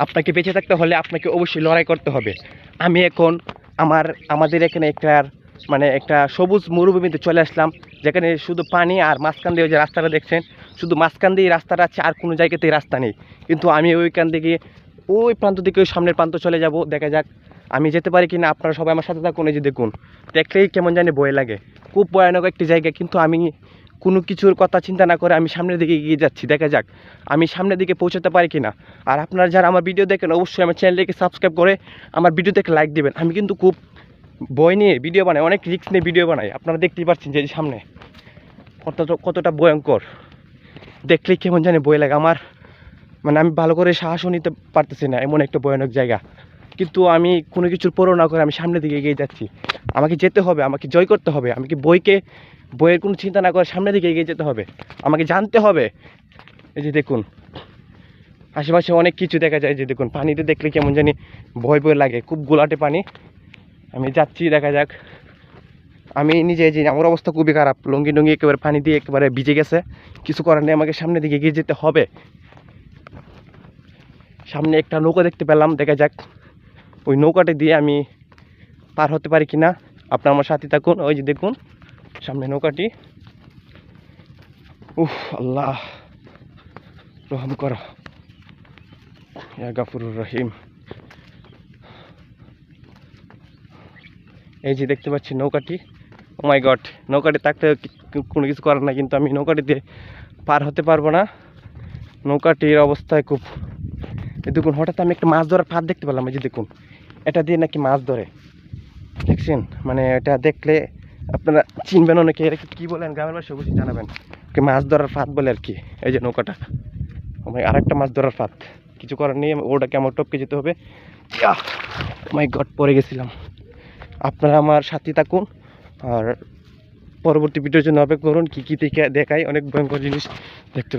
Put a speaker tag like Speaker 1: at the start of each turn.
Speaker 1: আপনাকে বেঁচে থাকতে হলে আপনাকে অবশ্যই লড়াই করতে হবে। আমি এখন আমাদের এখানে একটা সবুজ মরুভূমিতে চলে আসলাম, যেখানে শুধু পানি, আর মাঝখান দিয়ে যে রাস্তাটা দেখছেন, শুধু মাঝখান দিয়ে রাস্তাটা আছে, আর কোনো জায়গাতেই রাস্তা নেই। কিন্তু আমি ওইখান থেকে ওই প্রান্ত থেকে ওই সামনের প্রান্ত চলে যাব। দেখা যাক আমি যেতে পারি কিনা। আপনারা সবাই আমার সাথে থাকুন। এই যে দেখুন, দেখলেই কেমন জানি ভয় লাগে। খুব ভয়ানক একটি জায়গা, কিন্তু আমি কোনো কিছুর কথা চিন্তা না করে আমি সামনের দিকে এগিয়ে যাচ্ছি। দেখা যাক আমি সামনের দিকে পৌঁছাতে পারি কিনা। আর আপনারা যারা আমার ভিডিও দেখেন, অবশ্যই আমার চ্যানেলটিকে সাবস্ক্রাইব করে আমার ভিডিওতে একটা লাইক দেবেন। আমি কিন্তু খুব ভয় নিয়ে ভিডিও বানাই, অনেক রিস্ক নিয়ে ভিডিও বানাই। আপনারা দেখতেই পাচ্ছেন যে সামনে কতটা ভয়ঙ্কর। দেখলেই কেমন জানি ভয় লাগে আমার, আমি ভালো করে সাহসও নিতে পারতেছি না, এমন একটা ভয়ানক জায়গা। কিন্তু আমি কোনো কিছুর পরোয়া না করে আমি সামনের দিকে এগিয়ে যাচ্ছি। আমাকে যেতে হবে, আমাকে জয় করতে হবে। আমাকে বইয়ের কোনো চিন্তা না করে সামনের দিকে এগিয়ে যেতে হবে। আমাকে জানতে হবে। এই যে দেখুন, আশেপাশে অনেক কিছু দেখা যায়। যে দেখুন, পানিতে দেখলে কেমন জানি ভয় লাগে, খুব গোলাটে পানি। আমি যাচ্ছি, দেখা যাক। আমি নিজে যে আমার অবস্থা খুবই খারাপ, লুঙ্গি টুঙ্গি একেবারে পানি দিয়ে একেবারে ভিজে গেছে। কিছু করার নেই, আমাকে সামনের দিকে এগিয়ে যেতে হবে। সামনে একটা নৌকা দেখতে পেলাম, দেখা যাক ওই নৌকাটা দিয়ে আমি পার হতে পারি কিনা। আপনার আমার সাথে থাকুন। ওই যে দেখুন সামনে নৌকাটি। উফ, আল্লাহ রহম করো ইয়া গাফুরুর রহিম। এই যে দেখতে পাচ্ছি নৌকাটি। ও মাই গড, নৌকাটি থাকতে কোনো কিছু করার না, কিন্তু আমি নৌকাটি দিয়ে পার হতে পারবো না। নৌকাটির অবস্থায় খুব, দেখুন হঠাৎ আমি একটা মাছ ধরার ফাঁদ দেখতে পেলাম। এই যে দেখুন, এটা দিয়ে নাকি মাছ ধরে, দেখছেন? এটা দেখলে আপনারা চিনবেন অনেকে। এটাকে কী বলেন গ্রামের ভাষায় অবশ্যই জানাবেন। মাছ ধরার ফাঁদ বলে আর কি। এই যে নৌকাটা, আর একটা মাছ ধরার ফাঁদ। কিছু করার নেই, ওটাকে আমার টপকে যেতে হবে। মাই গড, পড়ে গেছিলাম। আপনারা আমার সাথে থাকুন, আর পরবর্তী ভিডিওর জন্য অপেক্ষা করুন। কী কী দেখাই, অনেক ভয়ঙ্কর জিনিস দেখতে পাবেন।